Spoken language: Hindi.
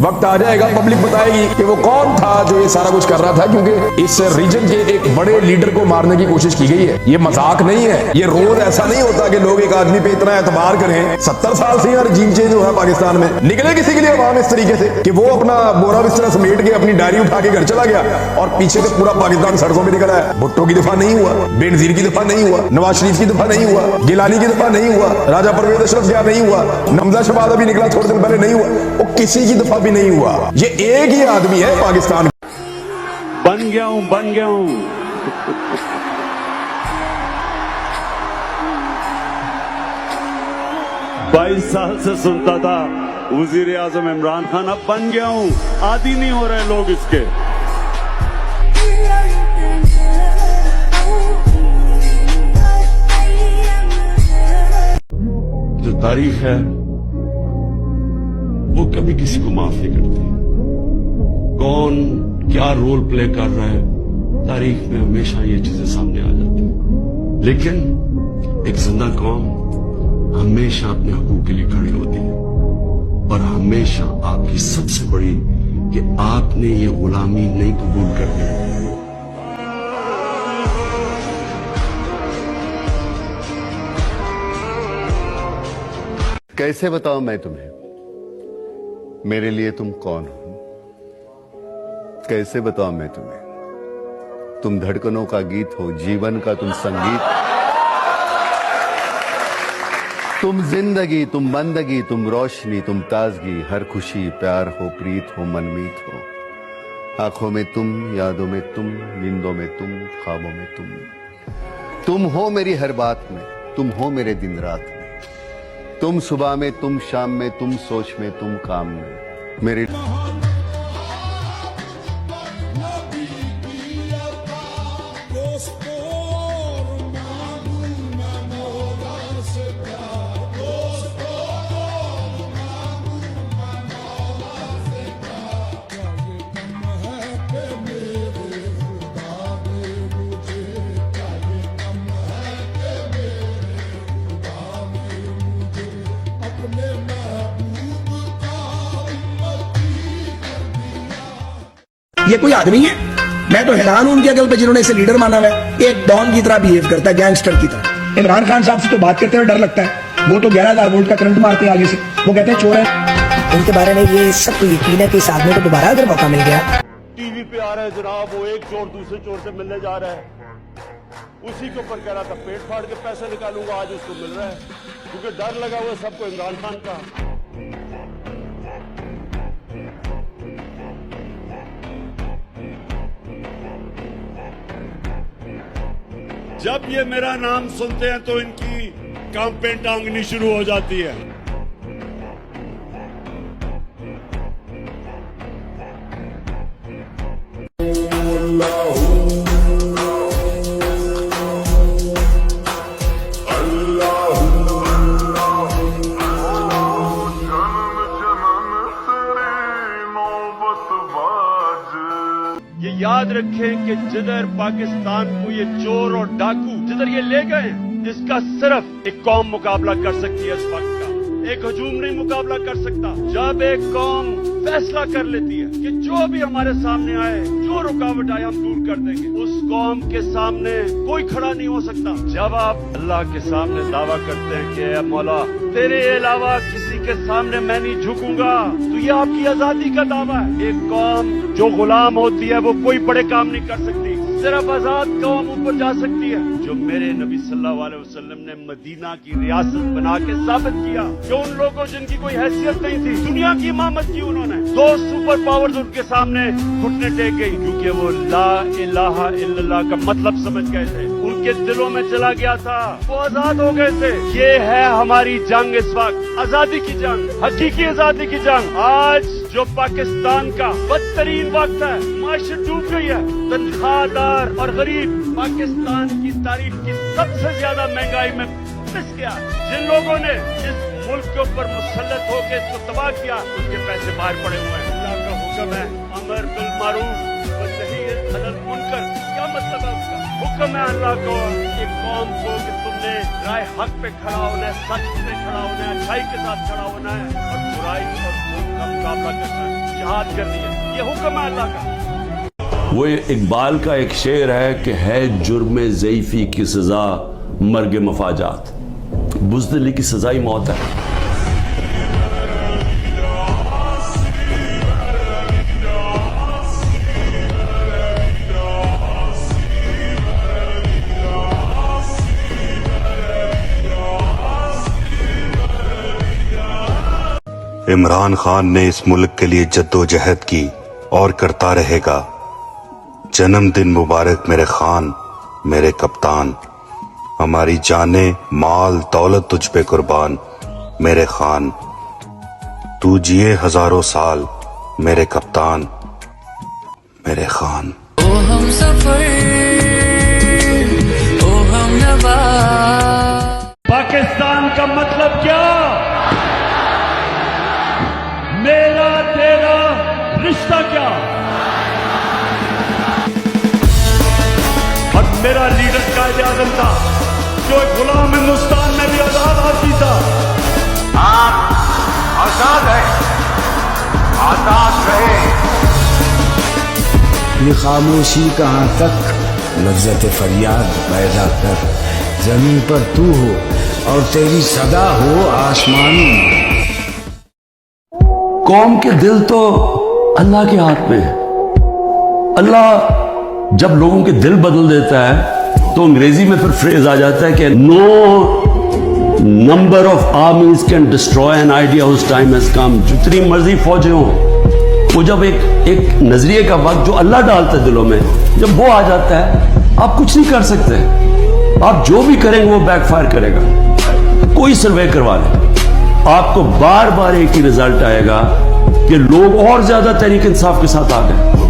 वक्त आ जाएगा, पब्लिक बताएगी कि वो कौन था जो ये सारा कुछ कर रहा था, क्योंकि इस रीजन के एक बड़े लीडर को मारने की कोशिश की गई है। ये मजाक नहीं है, ये रोज ऐसा नहीं होता कि लोग एक आदमी पे इतना एतबार करें। 70 साल से यार रजीम चेंज हुआ पाकिस्तान में, निकले किसी के लिए आवाम इस तरीके से कि वो अपना बोरा बिस्तरा समेट के अपनी डायरी उठा के घर चला गया और पीछे से पूरा पाकिस्तान सड़कों में निकला है। भुट्टो की दफा नहीं हुआ, बेनजीर की दफा नहीं हुआ, नवाज शरीफ की दफा नहीं हुआ, गिलानी की दफा नहीं हुआ, राजा परवेज अशरफ क्या नहीं हुआ, नमजा शहबाज अभी निकला थोड़े दिन पहले नहीं हुआ, वो किसी की दफा भी नहीं हुआ। ये एक ही आदमी है पाकिस्तान। बन गया हूं 22 साल से सुनता था वजीर आजम इमरान खान, अब बन गया हूं। आदी नहीं हो रहे लोग इसके। जो तारीख है वो कभी किसी को माफ नहीं करती। कौन क्या रोल प्ले कर रहा है, तारीख में हमेशा ये चीजें सामने आ जाती हैं। लेकिन एक जिंदा कौम हमेशा अपने हकूक के लिए खड़ी होती है, और हमेशा आपकी सबसे बड़ी कि आपने ये गुलामी नहीं कबूल करनी। कैसे बताऊं मैं तुम्हें मेरे लिए तुम कौन हो? कैसे बताऊं मैं तुम्हें? तुम धड़कनों का गीत हो, जीवन का तुम संगीत, तुम जिंदगी, तुम बंदगी, तुम रोशनी, तुम ताजगी, हर खुशी प्यार हो, प्रीत हो, मनमीत हो। आंखों में तुम, यादों में तुम, नींदों में तुम, ख्वाबों में तुम हो मेरी हर बात में, तुम हो मेरे दिन रात में, तुम सुबह में, तुम शाम में, तुम सोच में, तुम काम में, मेरे ये कोई आदमी है? मैं तो हैरान हूं उनकी अकल पे, जिन्होंने इसे लीडर माना हुआ है। एक डॉन की तरह बिहेव करता है, गैंगस्टर की तरह। इमरान खान साहब से तो बात करते हुए डर लगता है। वो तो 11,000 वोल्ट का करंट मारते हैं आगे से। वो कहते हैं चोर है। उनके बारे में ये सब तो यकीन है कि इस आदमी को दोबारा अगर मौका मिल गया। टीवी पे आ रहा है जनाब, वो एक चोर दूसरे चोर से मिलने जा रहा है, उसी के ऊपर कह रहा था पेट फाड़ के पैसे निकालूंगा, आज उसको मिल रहा है क्योंकि डर लगा हुआ सबको इमरान खान का। जब ये मेरा नाम सुनते हैं तो इनकी कांपें टांगनी शुरू हो जाती है। ये याद रखें कि जिधर पाकिस्तान को ये चोर और डाकू जिधर ये ले गए, इसका सिर्फ एक कौम मुकाबला कर सकती है। इस वक्त का एक हजूम नहीं मुकाबला कर सकता। जब एक कौम फैसला कर लेती है कि जो भी हमारे सामने आए, जो रुकावट आए, हम दूर कर देंगे, उस कौम के सामने कोई खड़ा नहीं हो सकता। जब आप अल्लाह के सामने दावा करते हैं कि ऐ मौला तेरे अलावा किसी के सामने मैं नहीं झुकूंगा, तो ये आपकी आजादी का दावा है। एक कौम जो गुलाम होती है वो कोई बड़े काम नहीं कर सकती, सिर्फ आजाद कौम ऊपर जा सकती है। जो मेरे नबी सल्लल्लाहु अलैहि वसल्लम ने मदीना की रियासत बना के साबित किया कि उन लोगों जिनकी कोई हैसियत नहीं थी, दुनिया की इमामत की उन्होंने। 2 सुपर पावर्स उनके सामने घुटने टेक गई क्योंकि वो ला इलाहा इल्लल्लाह का मतलब समझ गए थे, उनके दिलों में चला गया था, वो आजाद हो गए थे। ये है हमारी जंग इस वक्त, आजादी की जंग, हकीकी आजादी की जंग। आज जो पाकिस्तान का बदतरीन वक्त है, माशा डूब गई है, तनख्वाहदार और गरीब पाकिस्तान की तारीख की सबसे ज्यादा महंगाई में पिस गया। जिन लोगों ने इस मुल्क के ऊपर मुसल्लत होकर इसको तबाह किया, उनके पैसे बाहर पड़े हुए हैं। अल्लाह का हुक्म है, अमर बिल मारूफ व नही अनिल मुनकर। क्या मतलब है उसका? हुक्म है अल्लाह को कि कौम को कि तुमने राय हक पे खड़ा होना है, सच पे खड़ा होना है, अच्छाई के साथ खड़ा होना है और बुराई और जुल्म का मुकाबला करना है, जिहाद करनी है। ये हुक्म है अल्लाह का। वो इकबाल का एक शेर है कि है जुर्म ज़ईफ़ी की सज़ा मर्ग मफाजात, बुज़दिली की सज़ा ही मौत है। इमरान खान ने इस मुल्क के लिए जद्दोजहद की और करता रहेगा। जन्मदिन मुबारक मेरे खान, मेरे कप्तान। हमारी जाने माल दौलत तुझ पे कुर्बान मेरे खान। तू जिए हजारों साल मेरे कप्तान, मेरे खान। ओ हम सफर, ओ हम नवा। पाकिस्तान का मतलब क्या? मेरा तेरा रिश्ता क्या? और मेरा लीडर कायदे आज़म था जो एक गुलाम हिंदुस्तान में भी आजाद आदमी था। आप आजाद है, आजाद रहे। ये खामोशी कहाँ तक, लज्जत फरियाद पैदा कर। जमीन पर तू हो और तेरी सदा हो आसमानों में। कौम के दिल तो अल्लाह के हाथ में है। अल्लाह जब लोगों के दिल बदल देता है तो अंग्रेजी में फिर फ्रेज आ जाता है कि no number of armies can destroy an idea whose time has come. जितनी मर्जी फौजें हो, वो जब एक नजरिए का वक्त जो अल्लाह डालता है दिलों में, जब वो आ जाता है, आप कुछ नहीं कर सकते। आप जो भी करेंगे वो बैकफायर करेगा। कोई सर्वे करवा ले, आपको बार बार एक ही रिजल्ट आएगा कि लोग और ज्यादा तहरीक इंसाफ के साथ आ गए।